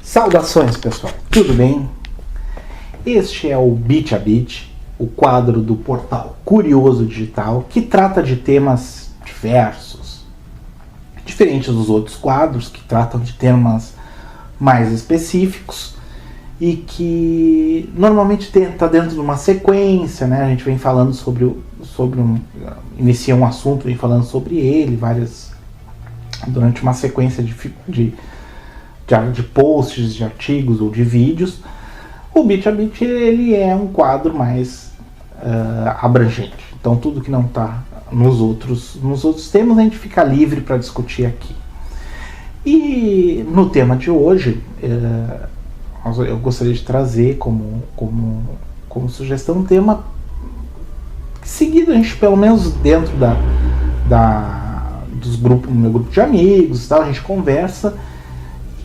Saudações, pessoal, tudo bem? Este é o Bit a Bit, o quadro do portal Curioso Digital, que trata de temas diversos, diferentes dos outros quadros que tratam de temas mais específicos e que normalmente está dentro de uma sequência, né? A gente vem falando inicia um assunto, vem falando sobre ele, durante uma sequência de posts, de artigos ou de vídeos. O Bit a Bit ele é um quadro mais abrangente. Então tudo que não está nos outros temas a gente fica livre para discutir aqui. E no tema de hoje eu gostaria de trazer como sugestão um tema seguido, a gente pelo menos dentro dos grupos, no meu grupo de amigos, tal, a gente conversa,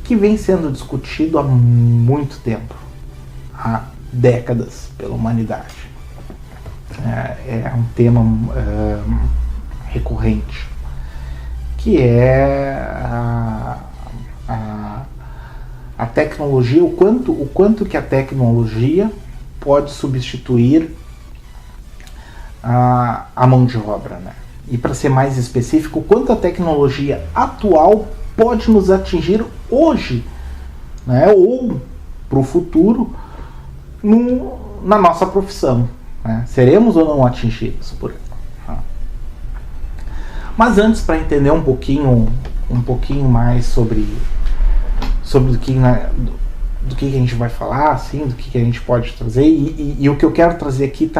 que vem sendo discutido há muito tempo, há décadas, pela humanidade. É um tema recorrente, que é a tecnologia, o quanto que a tecnologia pode substituir a mão de obra, né? E para ser mais específico, o quanto a tecnologia atual pode nos atingir hoje, né, ou para o futuro, na nossa profissão, né? Seremos ou não atingidos por ela? Mas antes, para entender um pouquinho mais sobre do que a gente vai falar, assim, do que a gente pode trazer, e o que eu quero trazer aqui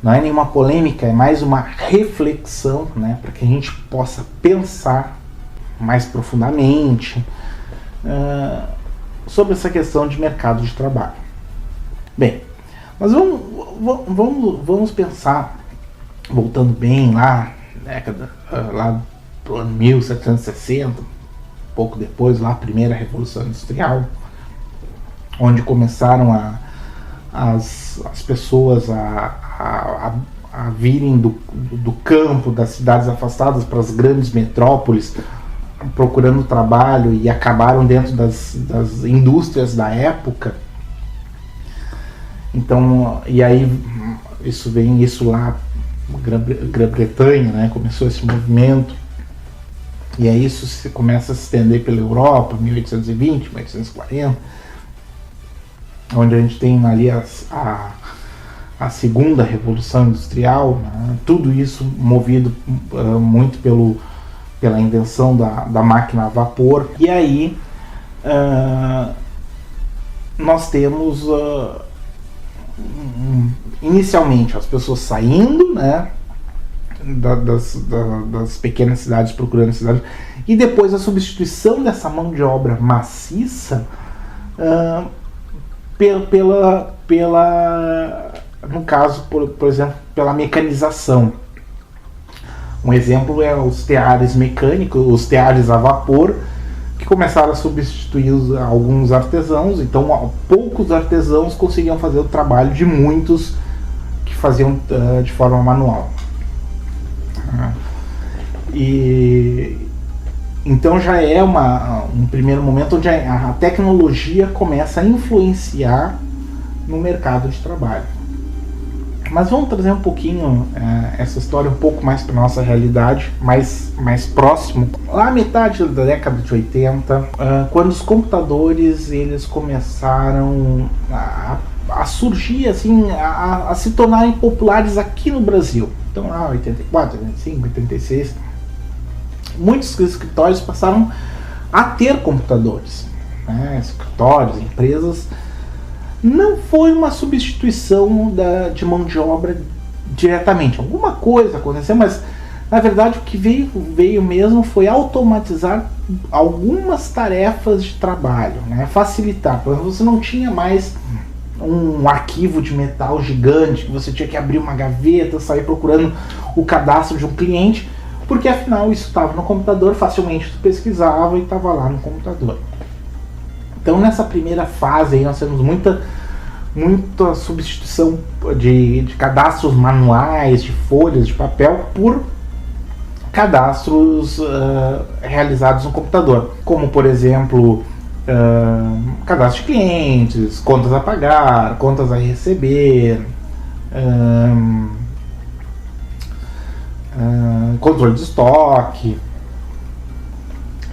não é nenhuma polêmica, é mais uma reflexão, né, para que a gente possa pensar mais profundamente sobre essa questão de mercado de trabalho. Bem, mas vamos pensar, voltando bem lá, lá para o ano 1760, pouco depois, lá a primeira Revolução Industrial, onde começaram as pessoas a virem do campo, das cidades afastadas para as grandes metrópoles, procurando trabalho, e acabaram dentro das indústrias da época. Então, e aí isso lá, Grã-Bretanha, né, começou esse movimento, e aí isso começa a se estender pela Europa, 1820, 1840, onde a gente tem ali a segunda Revolução Industrial, né, tudo isso movido muito pela invenção da máquina a vapor. E aí nós temos inicialmente as pessoas saindo, né, das pequenas cidades, procurando cidades, e depois a substituição dessa mão de obra maciça no caso, por exemplo, pela mecanização. Um exemplo é os teares mecânicos, os teares a vapor, que começaram a substituir alguns artesãos. Então, poucos artesãos conseguiam fazer o trabalho de muitos que faziam de forma manual. E então já é um primeiro momento onde a tecnologia começa a influenciar no mercado de trabalho. Mas vamos trazer um pouquinho essa história um pouco mais para nossa realidade, mais próximo. Lá metade da década de 80, quando os computadores eles começaram a surgir, assim, a se tornarem populares aqui no Brasil. Então lá 84, 85, 86, muitos escritórios passaram a ter computadores, né? Escritórios, empresas. Não foi uma substituição de mão de obra diretamente. Alguma coisa aconteceu, mas na verdade o que veio mesmo foi automatizar algumas tarefas de trabalho, né? Facilitar. Por exemplo, você não tinha mais um arquivo de metal gigante que você tinha que abrir uma gaveta, sair procurando o cadastro de um cliente, porque afinal isso estava no computador, facilmente tu pesquisava e estava lá no computador. Então nessa primeira fase aí nós temos muita substituição de cadastros manuais, de folhas de papel, por cadastros realizados no computador, como por exemplo cadastro de clientes, contas a pagar, contas a receber, controle de estoque,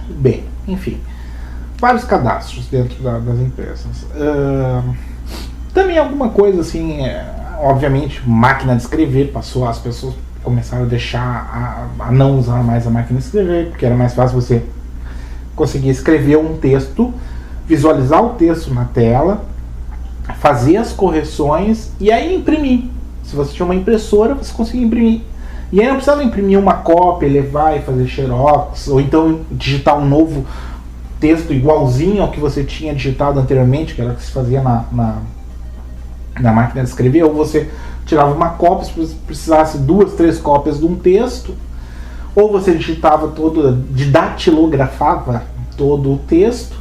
bem, enfim, vários cadastros dentro das empresas. Também alguma coisa assim, obviamente, máquina de escrever, as pessoas começaram a deixar a não usar mais a máquina de escrever, porque era mais fácil você conseguir escrever um texto, visualizar o texto na tela, fazer as correções e aí imprimir. Se você tinha uma impressora, você conseguia imprimir. E aí não precisava imprimir uma cópia, levar e fazer xerox, ou então digitar um novo texto igualzinho ao que você tinha digitado anteriormente, que era o que se fazia na máquina de escrever, ou você tirava uma cópia, se precisasse 2, 3 cópias de um texto, ou você digitava datilografava todo o texto,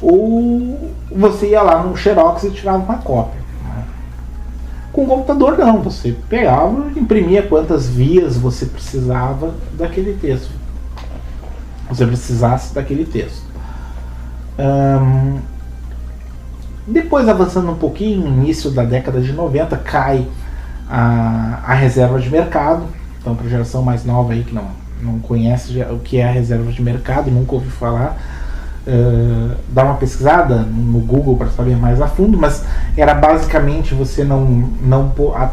ou você ia lá no xerox e tirava uma cópia. Com o computador não, você pegava e imprimia quantas vias você precisava daquele texto. Você precisasse daquele texto. Depois, avançando um pouquinho, no início da década de 90, cai a reserva de mercado. Então, para a geração mais nova aí que não conhece o que é a reserva de mercado, nunca ouviu falar, dá uma pesquisada no Google para saber mais a fundo, mas era basicamente você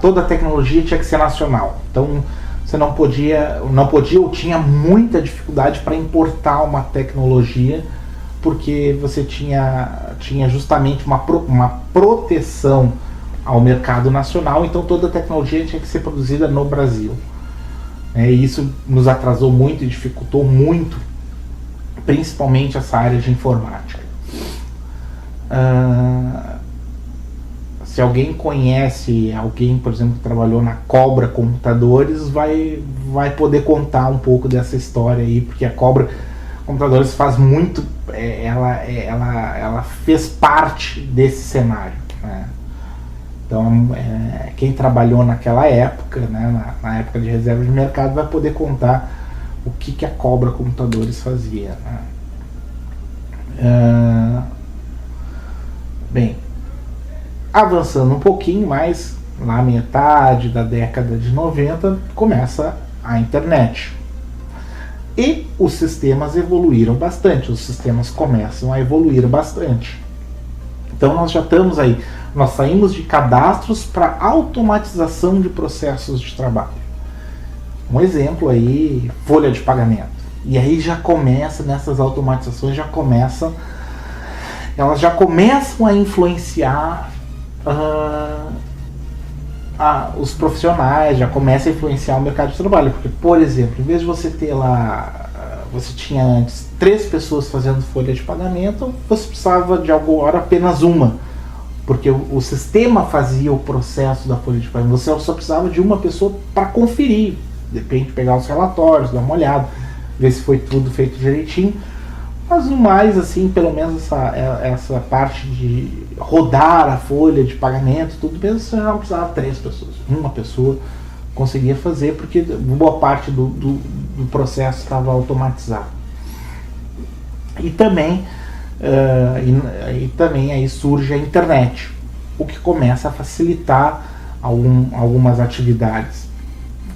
toda a tecnologia tinha que ser nacional. Então, você não podia ou tinha muita dificuldade para importar uma tecnologia, porque você tinha justamente uma proteção ao mercado nacional, então toda a tecnologia tinha que ser produzida no Brasil. E isso nos atrasou muito e dificultou muito, principalmente essa área de informática. Se alguém conhece alguém, por exemplo, que trabalhou na Cobra Computadores, vai poder contar um pouco dessa história aí, porque a Cobra Computadores faz muito, ela fez parte desse cenário, né? Então, quem trabalhou naquela época, né, na época de reserva de mercado, vai poder contar o que a Cobra Computadores fazia, né? Bem, avançando um pouquinho mais, lá metade da década de 90, começa a internet. E os sistemas evoluíram bastante, os sistemas começam a evoluir bastante. Então nós já estamos aí, nós saímos de cadastros para automatização de processos de trabalho. Um exemplo aí, folha de pagamento. E aí já começa, nessas automatizações, elas já começam a influenciar os profissionais, já começa a influenciar o mercado de trabalho. Porque, por exemplo, em vez de você ter lá, você tinha antes 3 pessoas fazendo folha de pagamento, você precisava de agora apenas uma, porque o sistema fazia o processo da folha de pagamento. Você só precisava de uma pessoa para conferir, de repente pegar os relatórios, dar uma olhada, ver se foi tudo feito direitinho. Mas no mais, assim, pelo menos essa parte de rodar a folha de pagamento, tudo mesmo, você não precisava de 3 pessoas. Uma pessoa conseguia fazer, porque boa parte do processo estava automatizado. E também, aí surge a internet, o que começa a facilitar algumas atividades,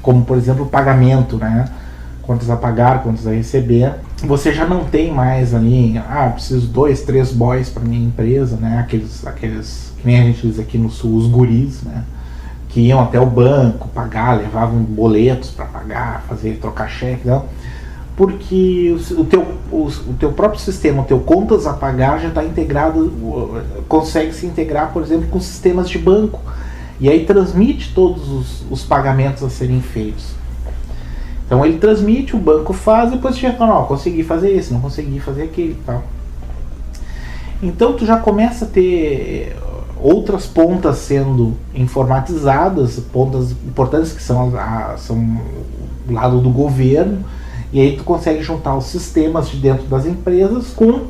como por exemplo o pagamento, né? Contas a pagar, contas a receber. Você já não tem mais ali, preciso 2, 3 boys para minha empresa, né? Aqueles que nem a gente diz aqui no sul, os guris, né? Que iam até o banco pagar, levavam boletos para pagar, trocar cheque, não? Porque o teu próprio sistema, o teu contas a pagar já está integrado, consegue se integrar, por exemplo, com sistemas de banco, e aí transmite todos os pagamentos a serem feitos. Então ele transmite, o banco faz, depois você já fala, consegui fazer isso, não consegui fazer aquilo e tal. Então tu já começa a ter outras pontas sendo informatizadas, pontas importantes que são o lado do governo, e aí tu consegue juntar os sistemas de dentro das empresas com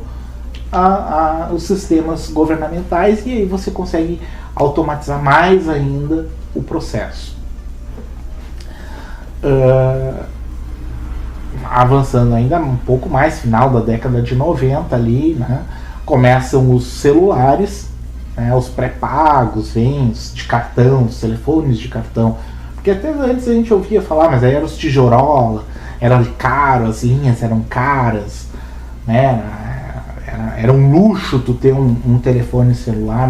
os sistemas governamentais, e aí você consegue automatizar mais ainda o processo. Avançando ainda um pouco mais, final da década de 90 ali, né, começam os celulares, né, os pré-pagos, vêm os de cartão, os telefones de cartão. Porque até antes a gente ouvia falar, mas aí eram os tijorola, era caro, as linhas eram caras, né? Era um luxo tu ter um telefone celular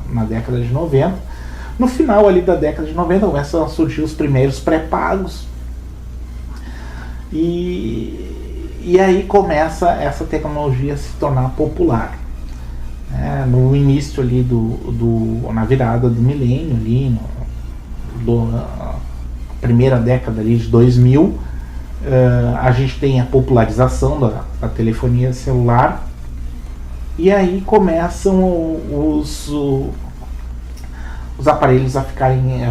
na década de 90. No final ali da década de 90 começam a surgir os primeiros pré-pagos. E aí começa essa tecnologia a se tornar popular. No início ali na virada do milênio, ali primeira década ali de 2000, a gente tem a popularização da telefonia celular, e aí começam os aparelhos a ficarem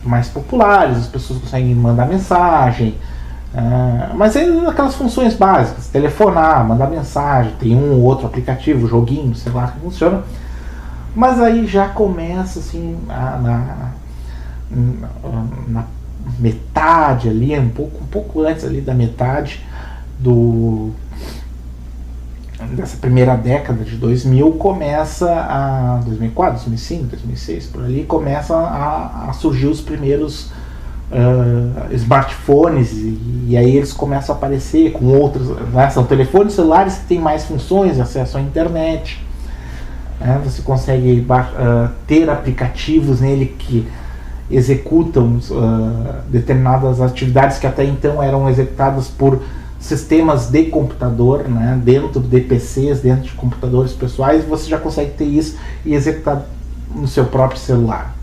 mais populares, as pessoas conseguem mandar mensagem, mas ainda aquelas funções básicas, telefonar, mandar mensagem, tem um ou outro aplicativo, joguinho, sei lá, que funciona, mas aí já começa assim, na metade ali, um pouco antes ali da metade dessa primeira década de 2000, começa 2004, 2005, 2006, por ali, começa a surgir os primeiros smartphones, e aí eles começam a aparecer com outros, né, são telefones celulares que têm mais funções, acesso à internet, você consegue ter aplicativos nele que executam determinadas atividades que até então eram executadas por sistemas de computador, né, dentro de PCs, dentro de computadores pessoais. Você já consegue ter isso e executar no seu próprio celular.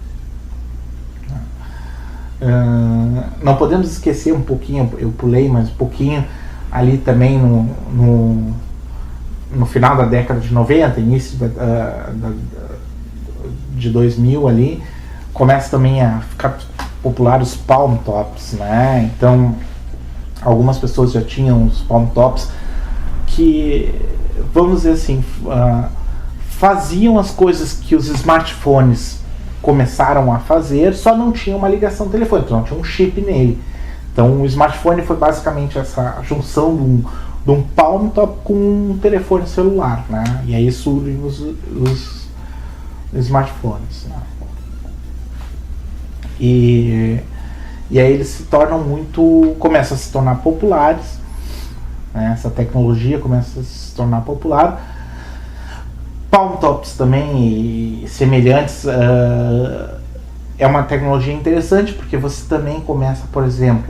Não podemos esquecer um pouquinho, eu pulei mais um pouquinho ali também no final da década de 90, início de 2000 ali, começa também a ficar popular os palm tops, né? Então algumas pessoas já tinham os palm tops que, vamos dizer assim, faziam as coisas que os smartphones começaram a fazer, só não tinha uma ligação telefônica, não tinha um chip nele. Então o smartphone foi basicamente essa junção de um palm top com um telefone celular, né? E aí surgem os smartphones, né? E aí eles se tornam começam a se tornar populares, né? Essa tecnologia começa a se tornar popular. Palm tops também e semelhantes, é uma tecnologia interessante, porque você também começa, por exemplo,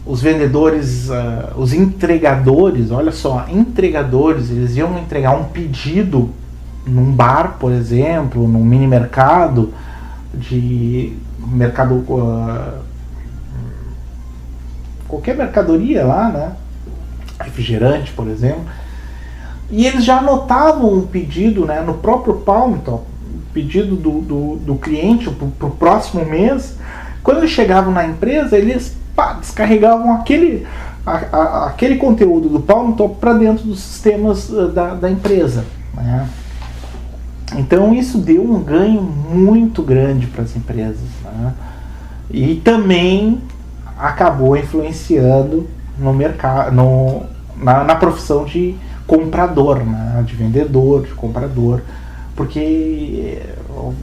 os vendedores, os entregadores, olha só, entregadores, eles iam entregar um pedido num bar, por exemplo, num mini mercado, qualquer mercadoria lá, né? Refrigerante, por exemplo. E eles já anotavam um pedido, né, no próprio Palm Top, pedido do cliente para o próximo mês. Quando eles chegavam na empresa, eles descarregavam aquele conteúdo do Palm Top para dentro dos sistemas da empresa, né? Então isso deu um ganho muito grande para as empresas, né? E também acabou influenciando no mercado, na profissão de comprador, né? De vendedor, de comprador, porque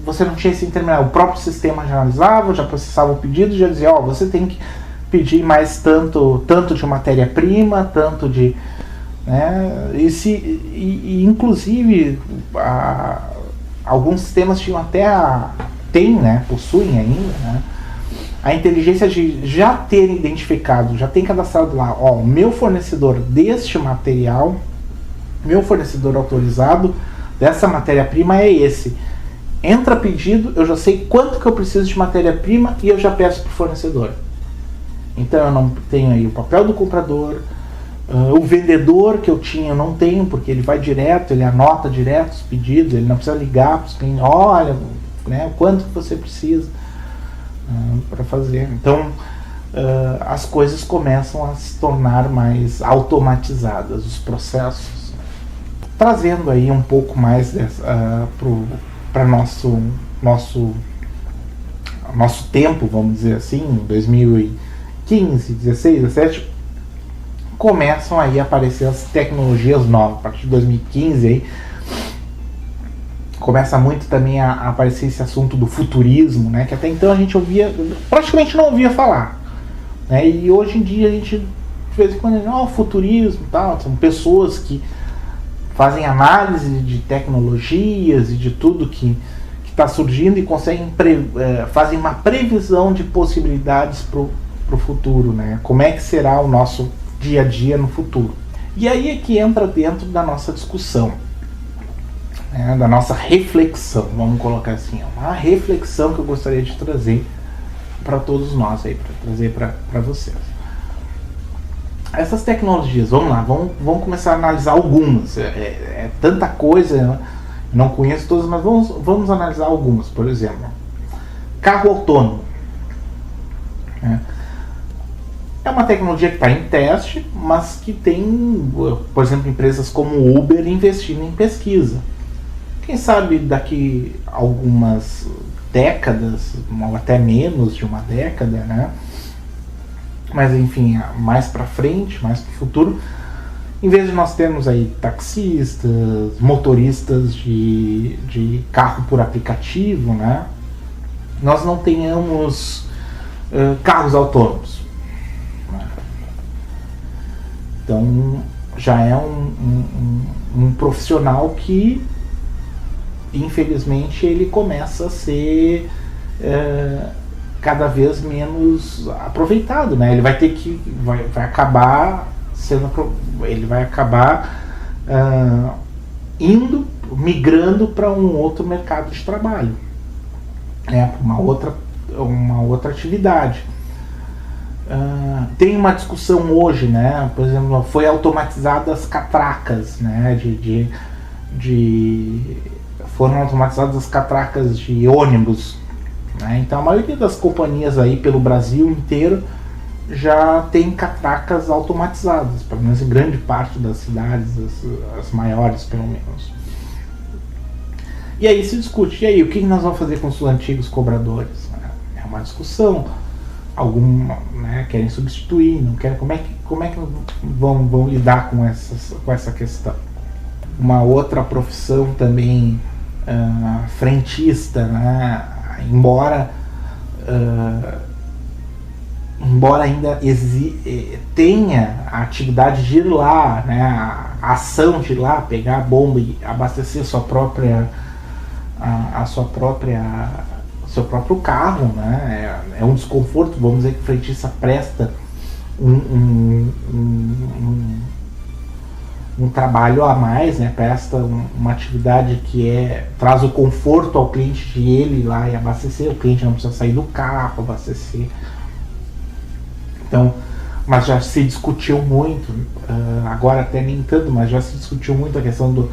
você não tinha esse intermediário, o próprio sistema já analisava, já processava o pedido, já dizia, você tem que pedir mais tanto de matéria-prima, tanto de, né? E inclusive alguns sistemas tinham possuem ainda, né, a inteligência de já ter identificado, já tem cadastrado lá, o meu fornecedor deste material, meu fornecedor autorizado dessa matéria-prima é esse. Entra pedido, eu já sei quanto que eu preciso de matéria-prima e eu já peço para o fornecedor. Então eu não tenho aí o papel do comprador, o vendedor que eu tinha eu não tenho, porque ele vai direto, ele anota direto os pedidos, ele não precisa ligar para os clientes, olha, né, quanto que você precisa para fazer. Então as coisas começam a se tornar mais automatizadas, os processos, trazendo aí um pouco mais para nosso tempo, vamos dizer assim, 2015, 16, 17, começam aí a aparecer as tecnologias novas. A partir de 2015 aí, começa muito também a aparecer esse assunto do futurismo, né? Que até então a gente praticamente não ouvia falar, né? E hoje em dia a gente, de vez em quando, futurismo e tal, são pessoas que fazem análise de tecnologias e de tudo que está surgindo e conseguem fazem uma previsão de possibilidades para o futuro, né? Como é que será o nosso dia a dia no futuro. E aí é que entra dentro da nossa discussão, né? Da nossa reflexão, vamos colocar assim, uma reflexão que eu gostaria de trazer para todos nós aí, para trazer para vocês. Essas tecnologias, vamos lá, vamos começar a analisar algumas. É tanta coisa, não conheço todas, mas vamos analisar algumas. Por exemplo, carro autônomo. É uma tecnologia que está em teste, mas que tem, por exemplo, empresas como o Uber investindo em pesquisa. Quem sabe daqui a algumas décadas, ou até menos de uma década, né? Mas enfim, mais para frente, mais para o futuro, em vez de nós termos aí taxistas, motoristas de carro por aplicativo, né? Nós não tenhamos carros autônomos. Então já é um profissional que, infelizmente, ele começa a ser cada vez menos aproveitado, né? Ele vai ter que vai acabar sendo, ele vai acabar migrando para um outro mercado de trabalho, né? Uma outra atividade. Tem uma discussão hoje, né? Por exemplo, foi automatizadas as catracas, né? Foram automatizadas as catracas de ônibus, né? Então a maioria das companhias aí pelo Brasil inteiro já tem catracas automatizadas, pelo menos em grande parte das cidades, as maiores pelo menos. E aí se discute, e aí, o que nós vamos fazer com os antigos cobradores? É uma discussão. Né, querem substituir, não querem. Como é que vão lidar com essa questão? Uma outra profissão também, frentista, né, embora ainda tenha a atividade de ir lá, né, a ação de ir lá, pegar a bomba e abastecer seu próprio carro, né? É um desconforto, vamos dizer que o frentista presta um trabalho a mais, né? Presta uma atividade que traz o conforto ao cliente de ele ir lá e abastecer, o cliente não precisa sair do carro, abastecer. Então, mas já se discutiu muito, agora até nem tanto, mas já se discutiu muito a questão do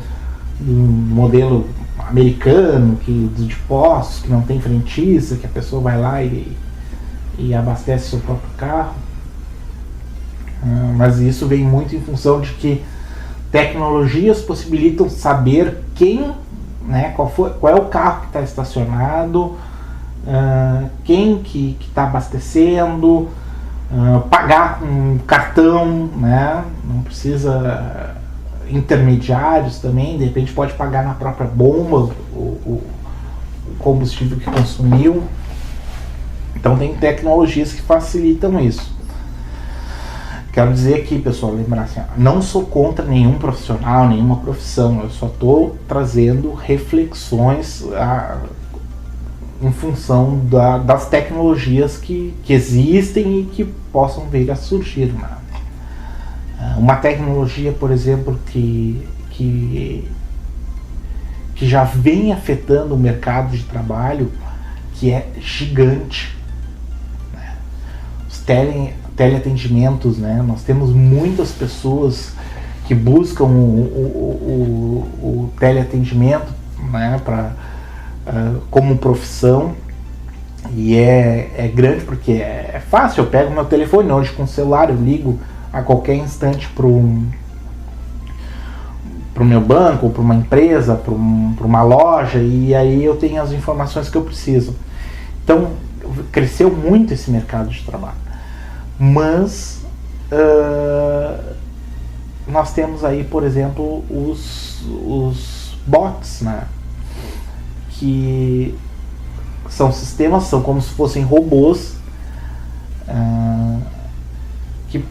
modelo americano, de postos, que não tem frentista, que a pessoa vai lá e abastece seu próprio carro. Mas isso vem muito em função de que tecnologias possibilitam saber né, qual é o carro que está estacionado, quem que está abastecendo, pagar com cartão, né, não precisa intermediários também, de repente pode pagar na própria bomba o combustível que consumiu. Então tem tecnologias que facilitam isso. Quero dizer aqui, pessoal, lembrar assim, não sou contra nenhum profissional, nenhuma profissão, eu só estou trazendo reflexões em função das tecnologias que existem e que possam vir a surgir, né? Uma tecnologia, por exemplo, que já vem afetando o mercado de trabalho, que é gigante, né? Os teleatendimentos, né? Nós temos muitas pessoas que buscam o teleatendimento, né? Como profissão, e é grande porque é fácil. Eu pego meu telefone hoje com o celular, eu ligo a qualquer instante para o meu banco, ou para uma empresa, para uma loja, e aí eu tenho as informações que eu preciso. Então cresceu muito esse mercado de trabalho, mas nós temos aí, por exemplo, os bots, né? Que são sistemas, são como se fossem robôs que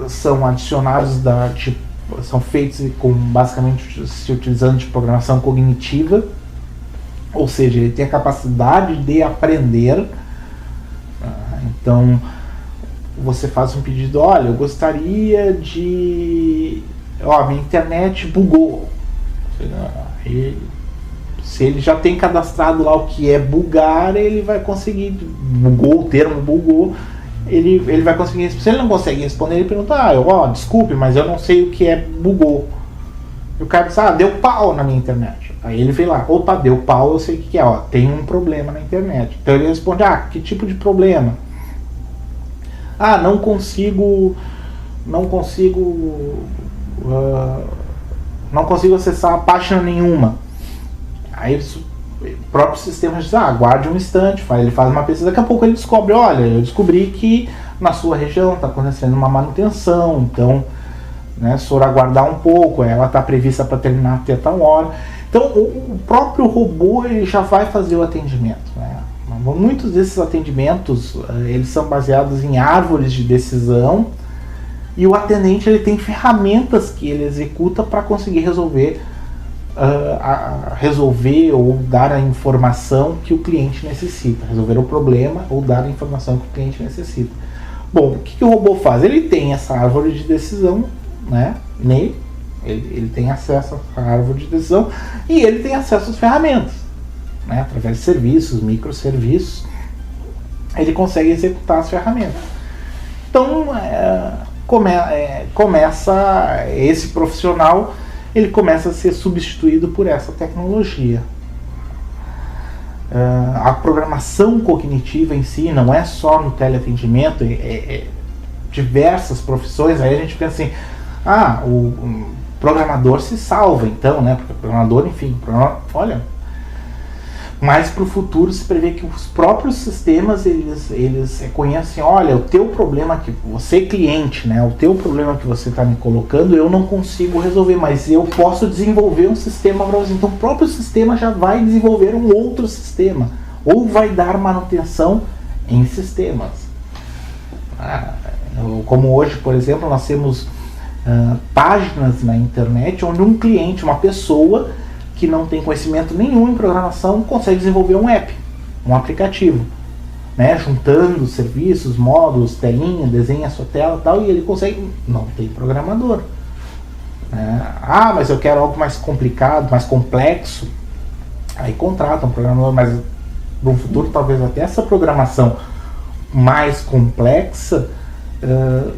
são adicionados são feitos com basicamente se utilizando de programação cognitiva, ou seja, ele tem a capacidade de aprender. Então você faz um pedido, olha, eu gostaria de... minha internet bugou. Se ele já tem cadastrado lá o que é bugar, ele vai conseguir, bugou, o termo bugou, ele vai conseguir. Se ele não consegue responder, ele pergunta, desculpe, mas eu não sei o que é bugou. E o cara diz, deu pau na minha internet. Aí ele vem lá, opa, deu pau, eu sei o que é, tem um problema na internet. Então ele responde, que tipo de problema? Não consigo acessar a página nenhuma. Aí o próprio sistema diz, aguarde um instante, ele faz uma pesquisa, daqui a pouco ele descobre, olha, eu descobri que na sua região está acontecendo uma manutenção, então, né, se for aguardar um pouco, ela está prevista para terminar até tal hora. Então o próprio robô ele já vai fazer o atendimento, né? Muitos desses atendimentos eles são baseados em árvores de decisão, e o atendente ele tem ferramentas que ele executa para conseguir resolver ou dar a informação que o cliente necessita, resolver o problema ou dar a informação que o cliente necessita. Bom, o que o robô faz? Ele tem essa árvore de decisão, né, nele, ele tem acesso à árvore de decisão e ele tem acesso às ferramentas, né, através de serviços, microserviços, ele consegue executar as ferramentas. Então, começa esse profissional, ele começa a ser substituído por essa tecnologia. A programação cognitiva em si não é só no teleatendimento, diversas profissões. Aí a gente pensa assim, o programador se salva então, né? Porque o programador, enfim, olha, mas para o futuro se prevê que os próprios sistemas eles reconhecem, olha, o teu problema que você cliente, né, o teu problema que você está me colocando, eu não consigo resolver, mas eu posso desenvolver um sistema para você. Então o próprio sistema já vai desenvolver um outro sistema, ou vai dar manutenção em sistemas. Como hoje, por exemplo, nós temos páginas na internet onde um cliente, uma pessoa que não tem conhecimento nenhum em programação, consegue desenvolver um app, um aplicativo, né, juntando serviços, módulos, telinha, desenha a sua tela e tal, e ele consegue, não tem programador. Mas eu quero algo mais complicado, mais complexo, aí contrata um programador, mas no futuro talvez até essa programação mais complexa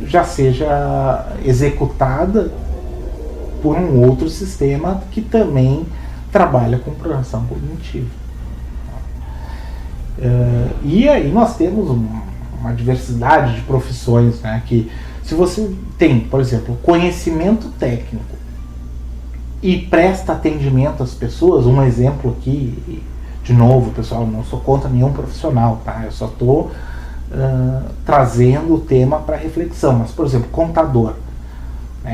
já seja executada por um outro sistema que também trabalha com programação cognitiva. E aí nós temos uma diversidade de profissões, né, que se você tem, por exemplo, conhecimento técnico e presta atendimento às pessoas, um exemplo aqui, de novo, pessoal, não sou contra nenhum profissional, tá? Eu só estou trazendo o tema para reflexão. Mas, por exemplo, contador.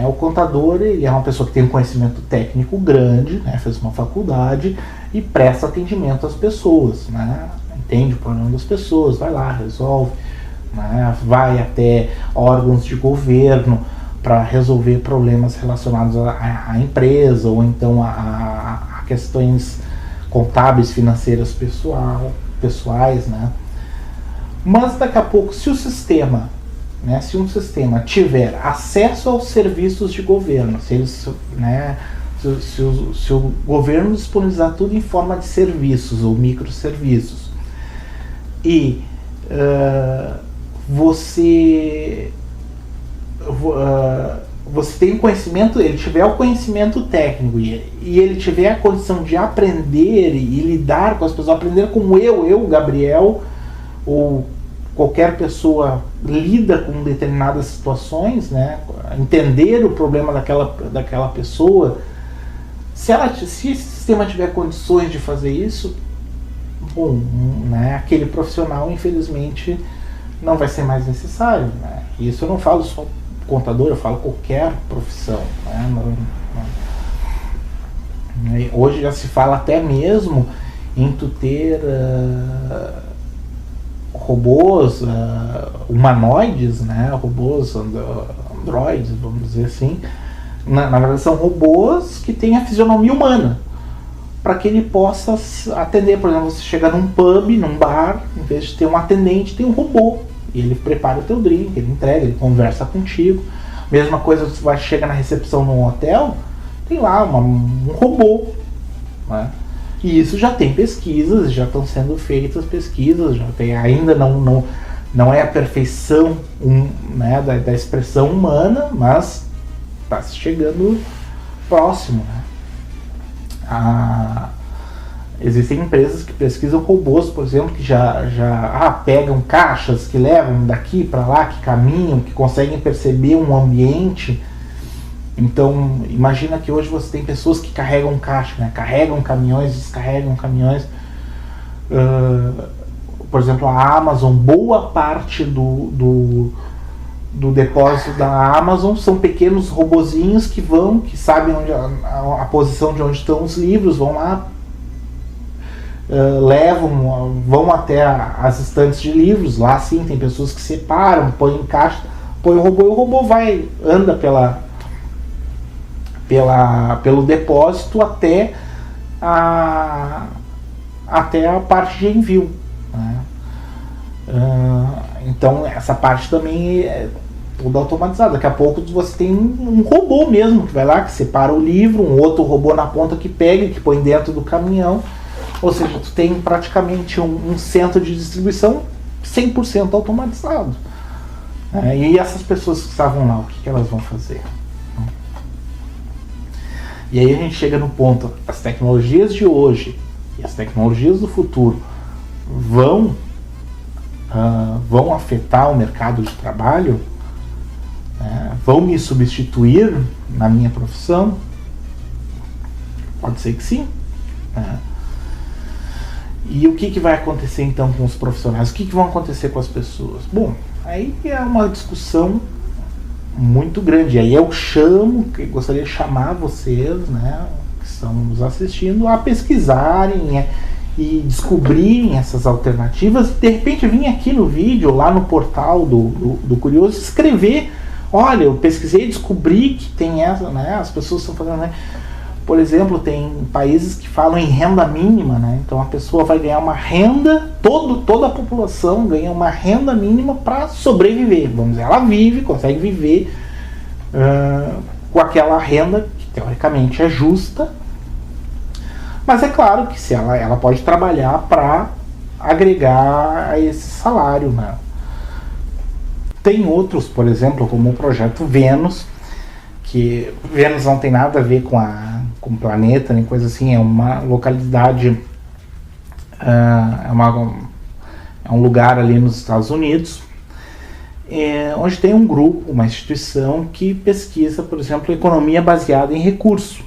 O contador ele é uma pessoa que tem um conhecimento técnico grande, né, fez uma faculdade e presta atendimento às pessoas, né, entende o problema das pessoas, vai lá, resolve, né, vai até órgãos de governo para resolver problemas relacionados à empresa ou então a questões contábeis, financeiras pessoais, né. Mas daqui a pouco, se o sistema, né, se um sistema tiver acesso aos serviços de governo, se o governo disponibilizar tudo em forma de serviços ou microserviços, e você tem conhecimento, ele tiver o conhecimento técnico e ele tiver a condição de aprender e lidar com as pessoas, aprender como eu, Gabriel, ou qualquer pessoa lida com determinadas situações, né, entender o problema daquela pessoa, se esse sistema tiver condições de fazer isso, bom, né, aquele profissional infelizmente não vai ser mais necessário, né? Isso eu não falo só contador, eu falo qualquer profissão, né? Hoje já se fala até mesmo em tu ter robôs humanoides, né? Robôs androides, vamos dizer assim. Na verdade são robôs que têm a fisionomia humana, para que ele possa atender. Por exemplo, você chega num pub, num bar, em vez de ter um atendente, tem um robô. E ele prepara o teu drink, ele entrega, ele conversa contigo. Mesma coisa, você chega na recepção num hotel, tem lá um robô, né? E isso já tem pesquisas, já estão sendo feitas pesquisas, já tem, ainda não é a perfeição né, da expressão humana, mas está chegando próximo, né? Existem empresas que pesquisam robôs, por exemplo, que já pegam caixas, que levam daqui para lá, que caminham, que conseguem perceber um ambiente. Então, imagina que hoje você tem pessoas que carregam caixa, né? Carregam caminhões, descarregam caminhões. Por exemplo, a Amazon, boa parte do depósito da Amazon são pequenos robozinhos que sabem onde a posição de onde estão os livros, vão lá, vão até as estantes de livros. Lá sim tem pessoas que separam, põem em caixa, põe o robô, e o robô anda pelo depósito até a parte de envio, né? Então essa parte também é toda automatizada. Daqui a pouco você tem um robô mesmo que vai lá, que separa o livro, um outro robô na ponta que pega, que põe dentro do caminhão. Ou seja, tu tem praticamente um centro de distribuição 100% automatizado. E essas pessoas que estavam lá, o que elas vão fazer? E aí a gente chega no ponto, as tecnologias de hoje e as tecnologias do futuro vão afetar o mercado de trabalho? Vão me substituir na minha profissão? Pode ser que sim. E o que vai acontecer então com os profissionais? O que vão acontecer com as pessoas? Bom, aí é uma discussão muito grande. Aí eu gostaria de chamar vocês, né, que estão nos assistindo, a pesquisarem e descobrirem essas alternativas. De repente vir aqui no vídeo, lá no portal do Curioso, escrever: olha, eu pesquisei e descobri que tem essa, né? As pessoas estão fazendo, né? Por exemplo, tem países que falam em renda mínima, né? Então a pessoa vai ganhar uma renda, toda a população ganha uma renda mínima para sobreviver. Vamos dizer, ela consegue viver com aquela renda que teoricamente é justa, mas é claro que se ela pode trabalhar para agregar a esse salário, né? Tem outros, por exemplo, como o projeto Vênus, que Vênus não tem nada a ver com o planeta, nem coisa assim, é uma localidade, é um lugar ali nos Estados Unidos, onde tem um grupo, uma instituição que pesquisa, por exemplo, economia baseada em recurso.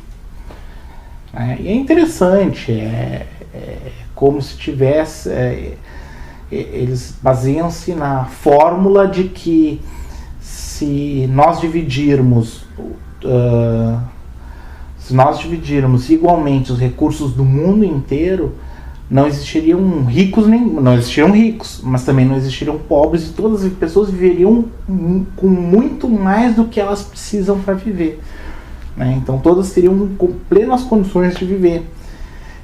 E é interessante, é como se tivesse... eles baseiam-se na fórmula de que se nós dividirmos igualmente os recursos do mundo inteiro, não existiriam ricos, mas também não existiriam pobres, e todas as pessoas viveriam com muito mais do que elas precisam para viver, né? Então todas teriam plenas condições de viver.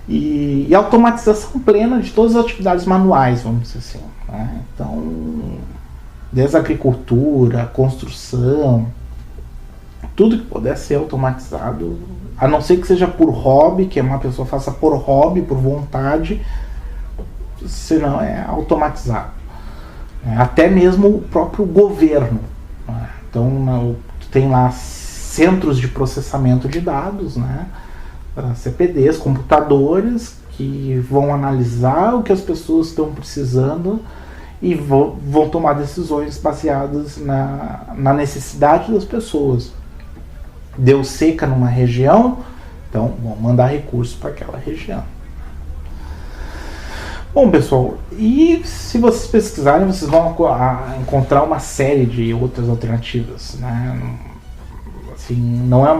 E automatização plena de todas as atividades manuais, vamos dizer assim, né? Então, desde a agricultura, a construção, tudo que puder ser automatizado, a não ser que seja por hobby, que uma pessoa faça por hobby, por vontade, senão é automatizado. Até mesmo o próprio governo, né? Então, tem lá centros de processamento de dados, né? CPDs, computadores que vão analisar o que as pessoas estão precisando e vão tomar decisões baseadas na necessidade das pessoas. Deu seca numa região, então vão mandar recursos para aquela região. Bom, pessoal, e se vocês pesquisarem, vocês vão encontrar uma série de outras alternativas, né? Assim, não é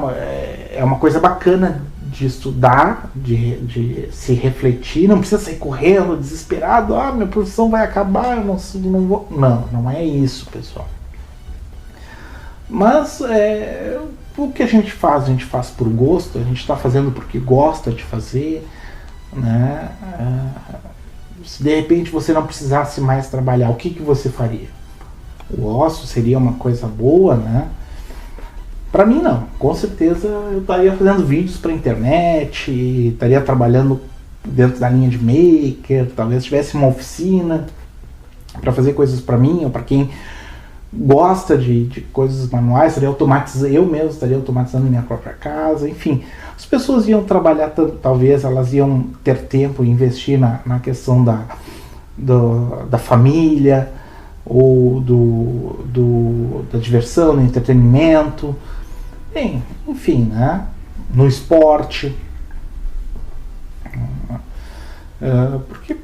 uma coisa bacana de estudar, de se refletir, não precisa sair correndo, desesperado, minha profissão vai acabar, eu não vou. Não é isso, pessoal. Mas o que a gente faz por gosto, a gente está fazendo porque gosta de fazer, né? Se de repente você não precisasse mais trabalhar, o que você faria? O ócio seria uma coisa boa, né? Para mim não, com certeza eu estaria fazendo vídeos para internet, estaria trabalhando dentro da linha de maker, talvez tivesse uma oficina para fazer coisas para mim ou para quem gosta de coisas manuais, eu mesmo estaria automatizando minha própria casa, enfim. As pessoas iam trabalhar, talvez elas iam ter tempo e investir na questão da família, ou da diversão, no entretenimento, enfim, né? No esporte. Porque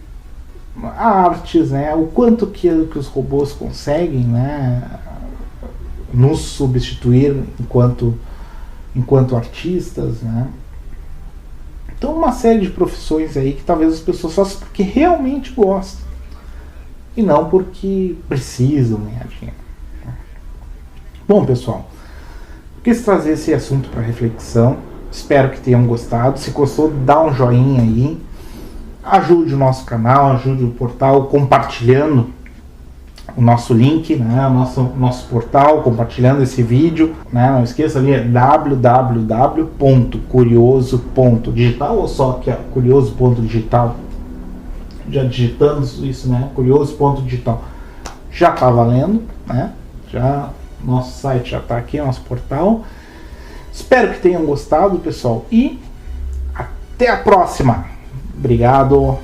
artes, né? O quanto que os robôs conseguem, né? Nos substituir enquanto artistas, né? Então uma série de profissões aí que talvez as pessoas façam porque realmente gostam e não porque precisam ganhar dinheiro. Bom, pessoal, quis trazer esse assunto para reflexão. Espero que tenham gostado. Se gostou, dá um joinha aí, ajude o nosso canal, ajude o portal compartilhando o nosso link, né, nosso portal, compartilhando esse vídeo, né, não esqueça ali, é www.curioso.digital, ou só aqui, curioso.digital, já digitando isso, né, curioso.digital, já está valendo, né, já, nosso site já está aqui, nosso portal. Espero que tenham gostado, pessoal, e até a próxima. Obrigado.